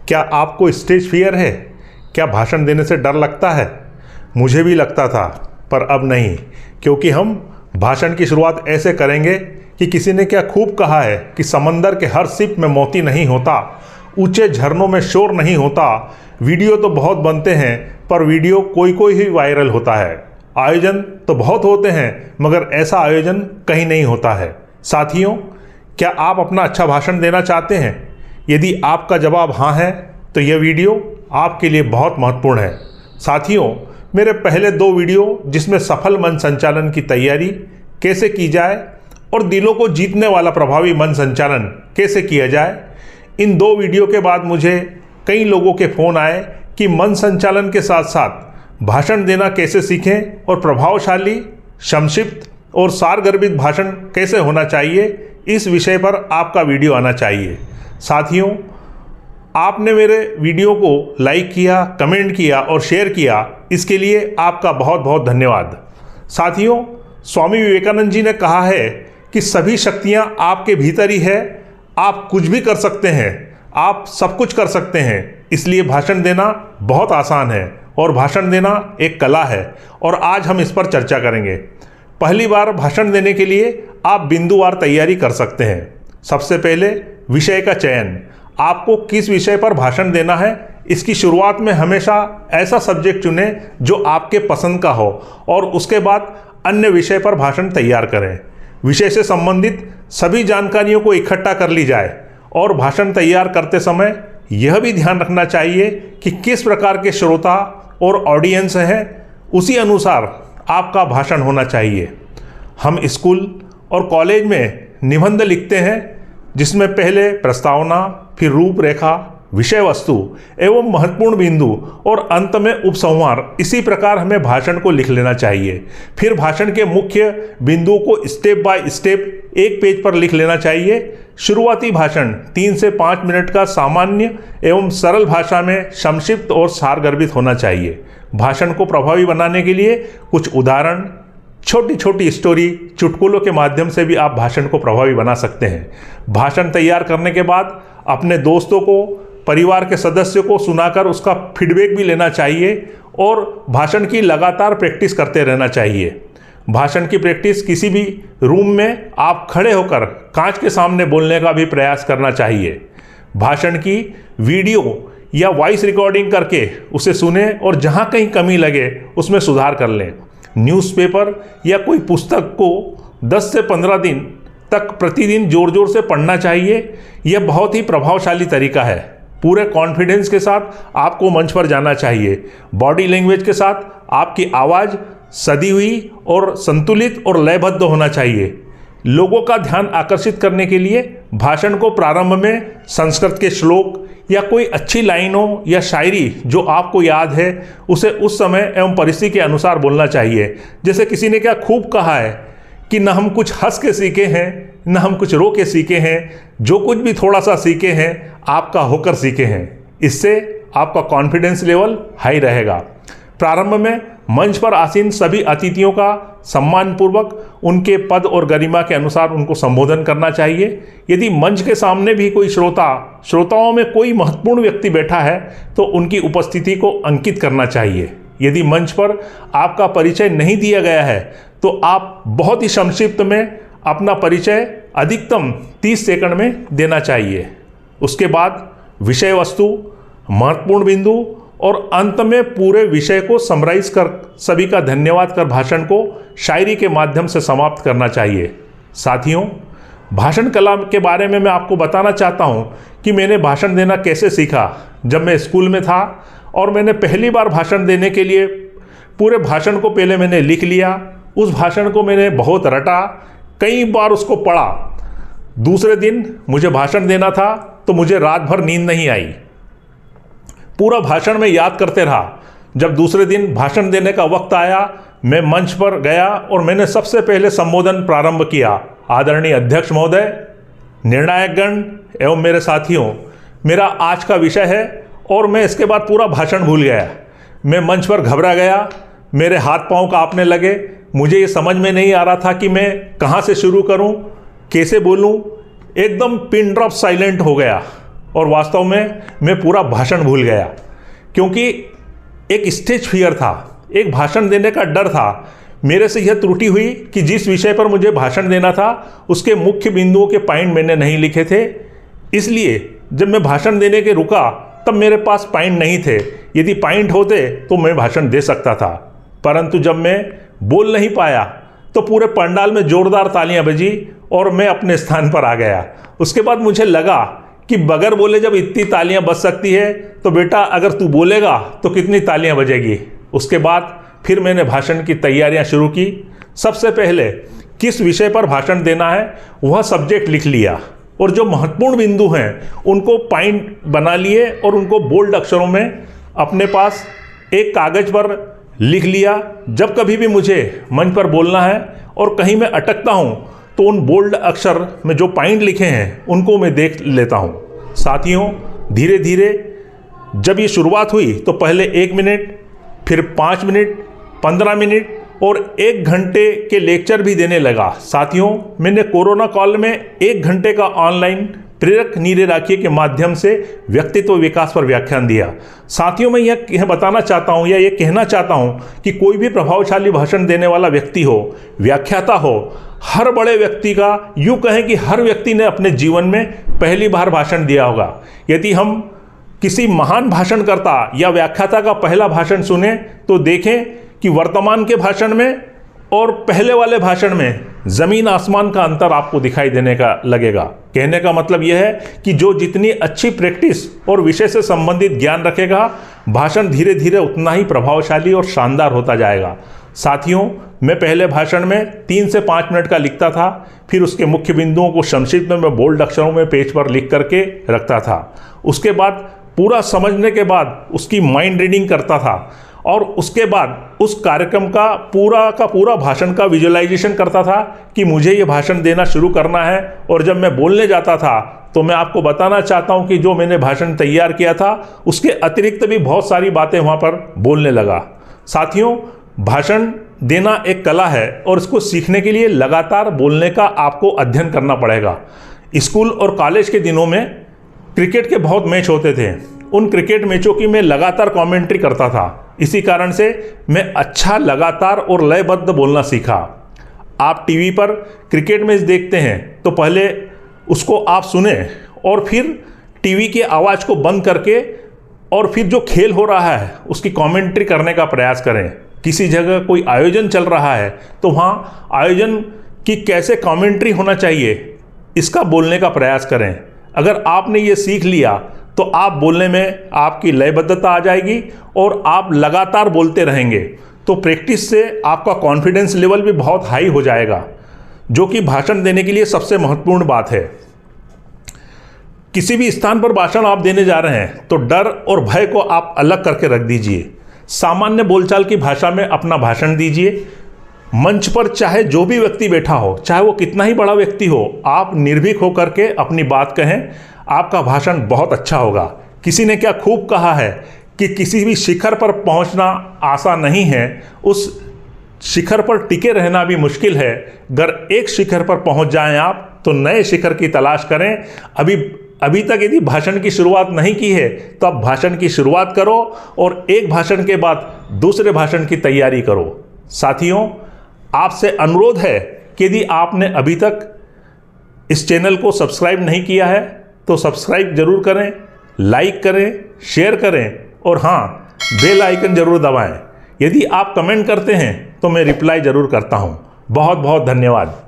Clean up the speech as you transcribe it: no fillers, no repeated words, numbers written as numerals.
क्या आपको stage fear है? क्या भाषण देने से डर लगता है? मुझे भी लगता था, पर अब नहीं, क्योंकि हम भाषण की शुरुआत ऐसे करेंगे कि किसी ने क्या खूब कहा है कि समंदर के हर सिप में मोती नहीं होता, ऊंचे झरनों में शोर नहीं होता। वीडियो तो बहुत बनते हैं, पर वीडियो कोई कोई ही वायरल होता है। आयोजन तो बहुत होते हैं, मगर ऐसा आयोजन कहीं नहीं होता है। साथियों, क्या आप अपना अच्छा भाषण देना चाहते हैं? यदि आपका जवाब हाँ है, तो यह वीडियो आपके लिए बहुत महत्वपूर्ण है। साथियों, मेरे पहले 2 वीडियो जिसमें सफल मंच संचालन की तैयारी कैसे की जाए और दिलों को जीतने वाला प्रभावी मंच संचालन कैसे किया जाए, इन 2 वीडियो के बाद मुझे कई लोगों के फ़ोन आए कि मंच संचालन के साथ साथ भाषण देना कैसे सीखें और प्रभावशाली, संक्षिप्त और सारगर्भित भाषण कैसे होना चाहिए, इस विषय पर आपका वीडियो आना चाहिए। साथियों, आपने मेरे वीडियो को लाइक किया, कमेंट किया और शेयर किया, इसके लिए आपका बहुत बहुत धन्यवाद। साथियों, स्वामी विवेकानंद जी ने कहा है कि सभी शक्तियां आपके भीतर ही है। आप कुछ भी कर सकते हैं, आप सब कुछ कर सकते हैं। इसलिए भाषण देना बहुत आसान है और भाषण देना एक कला है, और आज हम इस पर चर्चा करेंगे। पहली बार भाषण देने के लिए आप बिंदुवार तैयारी कर सकते हैं। सबसे पहले विषय का चयन। आपको किस विषय पर भाषण देना है, इसकी शुरुआत में हमेशा ऐसा सब्जेक्ट चुनें जो आपके पसंद का हो, और उसके बाद अन्य विषय पर भाषण तैयार करें। विषय से संबंधित सभी जानकारियों को इकट्ठा कर ली जाए, और भाषण तैयार करते समय यह भी ध्यान रखना चाहिए कि किस प्रकार के श्रोता और ऑडियंस हैं, उसी अनुसार आपका भाषण होना चाहिए। हम स्कूल और कॉलेज में निबंध लिखते हैं, जिसमें पहले प्रस्तावना, फिर रूपरेखा, विषय वस्तु एवं महत्वपूर्ण बिंदु और अंत में उपसंहार। इसी प्रकार हमें भाषण को लिख लेना चाहिए। फिर भाषण के मुख्य बिंदुओं को स्टेप बाय स्टेप एक पेज पर लिख लेना चाहिए। शुरुआती भाषण 3 से 5 मिनट का सामान्य एवं सरल भाषा में संक्षिप्त और सारगर्भित होना चाहिए। भाषण को प्रभावी बनाने के लिए कुछ उदाहरण, छोटी छोटी स्टोरी, चुटकुलों के माध्यम से भी आप भाषण को प्रभावी बना सकते हैं। भाषण तैयार करने के बाद अपने दोस्तों को, परिवार के सदस्यों को सुनाकर उसका फीडबैक भी लेना चाहिए, और भाषण की लगातार प्रैक्टिस करते रहना चाहिए। भाषण की प्रैक्टिस किसी भी रूम में आप खड़े होकर कांच के सामने बोलने का भी प्रयास करना चाहिए। भाषण की वीडियो या वॉइस रिकॉर्डिंग करके उसे सुने, और जहाँ कहीं कमी लगे उसमें सुधार कर लें। न्यूज़पेपर या कोई पुस्तक को 10 से 15 दिन तक प्रतिदिन जोर जोर से पढ़ना चाहिए। यह बहुत ही प्रभावशाली तरीका है। पूरे कॉन्फिडेंस के साथ आपको मंच पर जाना चाहिए। बॉडी लैंग्वेज के साथ आपकी आवाज़ सदी हुई और संतुलित और लयबद्ध होना चाहिए। लोगों का ध्यान आकर्षित करने के लिए भाषण को प्रारंभ में संस्कृत के श्लोक या कोई अच्छी लाइनों या शायरी जो आपको याद है, उसे उस समय एवं परिस्थिति के अनुसार बोलना चाहिए। जैसे किसी ने क्या खूब कहा है कि न हम कुछ हंस के सीखे हैं, न हम कुछ रो के सीखे हैं, जो कुछ भी थोड़ा सा सीखे हैं आपका होकर सीखे हैं। इससे आपका कॉन्फिडेंस लेवल हाई रहेगा। प्रारंभ में मंच पर आसीन सभी अतिथियों का सम्मानपूर्वक उनके पद और गरिमा के अनुसार उनको संबोधन करना चाहिए। यदि मंच के सामने भी कोई श्रोताओं में कोई महत्वपूर्ण व्यक्ति बैठा है, तो उनकी उपस्थिति को अंकित करना चाहिए। यदि मंच पर आपका परिचय नहीं दिया गया है, तो आप बहुत ही संक्षिप्त में अपना परिचय अधिकतम 30 सेकंड में देना चाहिए। उसके बाद विषय वस्तु, महत्वपूर्ण बिंदु और अंत में पूरे विषय को समराइज कर सभी का धन्यवाद कर भाषण को शायरी के माध्यम से समाप्त करना चाहिए। साथियों, भाषण कला के बारे में मैं आपको बताना चाहता हूँ कि मैंने भाषण देना कैसे सीखा। जब मैं स्कूल में था और मैंने पहली बार भाषण देने के लिए पूरे भाषण को पहले मैंने लिख लिया। उस भाषण को मैंने बहुत रटा, कई बार उसको पढ़ा। दूसरे दिन मुझे भाषण देना था तो मुझे रात भर नींद नहीं आई। पूरा भाषण में याद करते रहा। जब दूसरे दिन भाषण देने का वक्त आया, मैं मंच पर गया और मैंने सबसे पहले संबोधन प्रारंभ किया। आदरणीय अध्यक्ष महोदय, निर्णायकगण एवं मेरे साथियों, मेरा आज का विषय है। और मैं इसके बाद पूरा भाषण भूल गया। मैं मंच पर घबरा गया, मेरे हाथ पांव कांपने लगे। मुझे ये समझ में नहीं आ रहा था कि मैं कहाँ से शुरू करूँ, कैसे बोलूँ। एकदम पिन ड्रॉप साइलेंट हो गया। और वास्तव में मैं पूरा भाषण भूल गया, क्योंकि एक स्टेज फियर था, एक भाषण देने का डर था। मेरे से यह त्रुटि हुई कि जिस विषय पर मुझे भाषण देना था उसके मुख्य बिंदुओं के पॉइंट मैंने नहीं लिखे थे, इसलिए जब मैं भाषण देने के रुका तब मेरे पास पॉइंट नहीं थे। यदि पॉइंट होते तो मैं भाषण दे सकता था, परंतु जब मैं बोल नहीं पाया तो पूरे पंडाल में जोरदार तालियां बजी और मैं अपने स्थान पर आ गया। उसके बाद मुझे लगा कि बगैर बोले जब इतनी तालियां बज सकती है तो बेटा अगर तू बोलेगा तो कितनी तालियां बजेगी। उसके बाद फिर मैंने भाषण की तैयारियां शुरू की। सबसे पहले किस विषय पर भाषण देना है वह सब्जेक्ट लिख लिया और जो महत्वपूर्ण बिंदु हैं उनको पॉइंट बना लिए और उनको बोल्ड अक्षरों में अपने पास एक कागज पर लिख लिया। जब कभी भी मुझे मंच पर बोलना है और कहीं मैं अटकता हूं तो उन बोल्ड अक्षर में जो पॉइंट लिखे हैं उनको मैं देख लेता हूं। साथियों, धीरे धीरे जब ये शुरुआत हुई तो पहले 1 मिनट, फिर 5 मिनट, 15 मिनट और 1 घंटे के लेक्चर भी देने लगा। साथियों, मैंने कोरोना काल में 1 घंटे का ऑनलाइन प्रेरक नीरे राखिए के माध्यम से व्यक्तित्व विकास पर व्याख्यान दिया। साथियों, मैं यह बताना चाहता हूं या ये कहना चाहता हूं कि कोई भी प्रभावशाली भाषण देने वाला व्यक्ति हो, व्याख्याता हो, हर बड़े व्यक्ति का, यूँ कहें कि हर व्यक्ति ने अपने जीवन में पहली बार भाषण दिया होगा। यदि हम किसी महान भाषणकर्ता या व्याख्याता का पहला भाषण सुने तो देखें कि वर्तमान के भाषण में और पहले वाले भाषण में ज़मीन आसमान का अंतर आपको दिखाई देने का लगेगा। कहने का मतलब यह है कि जो जितनी अच्छी प्रैक्टिस और विषय से संबंधित ज्ञान रखेगा, भाषण धीरे धीरे उतना ही प्रभावशाली और शानदार होता जाएगा। साथियों, मैं पहले भाषण में 3 से 5 मिनट का लिखता था, फिर उसके मुख्य बिंदुओं को संक्षिप्त में मैं बोल्ड अक्षरों में पेज पर लिख करके रखता था। उसके बाद पूरा समझने के बाद उसकी माइंड रीडिंग करता था और उसके बाद उस कार्यक्रम का पूरा भाषण का विजुअलाइजेशन करता था कि मुझे ये भाषण देना शुरू करना है। और जब मैं बोलने जाता था तो मैं आपको बताना चाहता हूँ कि जो मैंने भाषण तैयार किया था उसके अतिरिक्त भी बहुत सारी बातें वहाँ पर बोलने लगा। साथियों, भाषण देना एक कला है और इसको सीखने के लिए लगातार बोलने का आपको अध्ययन करना पड़ेगा। स्कूल और कॉलेज के दिनों में क्रिकेट के बहुत मैच होते थे। उन क्रिकेट मैचों की मैं लगातार कमेंट्री करता था। इसी कारण से मैं अच्छा, लगातार और लयबद्ध बोलना सीखा। आप टीवी पर क्रिकेट मैच देखते हैं तो पहले उसको आप सुने और फिर टीवी की आवाज़ को बंद करके और फिर जो खेल हो रहा है उसकी कमेंट्री करने का प्रयास करें। किसी जगह कोई आयोजन चल रहा है तो वहाँ आयोजन की कैसे कमेंट्री होना चाहिए इसका बोलने का प्रयास करें। अगर आपने ये सीख लिया तो आप बोलने में आपकी लयबद्धता आ जाएगी और आप लगातार बोलते रहेंगे। तो प्रैक्टिस से आपका कॉन्फिडेंस लेवल भी बहुत हाई हो जाएगा, जो कि भाषण देने के लिए सबसे महत्वपूर्ण बात है। किसी भी स्थान पर भाषण आप देने जा रहे हैं तो डर और भय को आप अलग करके रख दीजिए। सामान्य बोलचाल की भाषा में अपना भाषण दीजिए। मंच पर चाहे जो भी व्यक्ति बैठा हो, चाहे वो कितना ही बड़ा व्यक्ति हो, आप निर्भीक होकर के अपनी बात कहें। आपका भाषण बहुत अच्छा होगा। किसी ने क्या खूब कहा है कि किसी भी शिखर पर पहुंचना आसान नहीं है, उस शिखर पर टिके रहना भी मुश्किल है। अगर एक शिखर पर पहुंच जाएं आप तो नए शिखर की तलाश करें। अभी तक यदि भाषण की शुरुआत नहीं की है तो अब भाषण की शुरुआत करो और एक भाषण के बाद दूसरे भाषण की तैयारी करो। साथियों, आपसे अनुरोध है कि यदि आपने अभी तक इस चैनल को सब्सक्राइब नहीं किया है तो सब्सक्राइब जरूर करें, लाइक करें, शेयर करें और हाँ, बेल आइकन जरूर दबाएं। यदि आप कमेंट करते हैं तो मैं रिप्लाई जरूर करता हूं। बहुत बहुत धन्यवाद।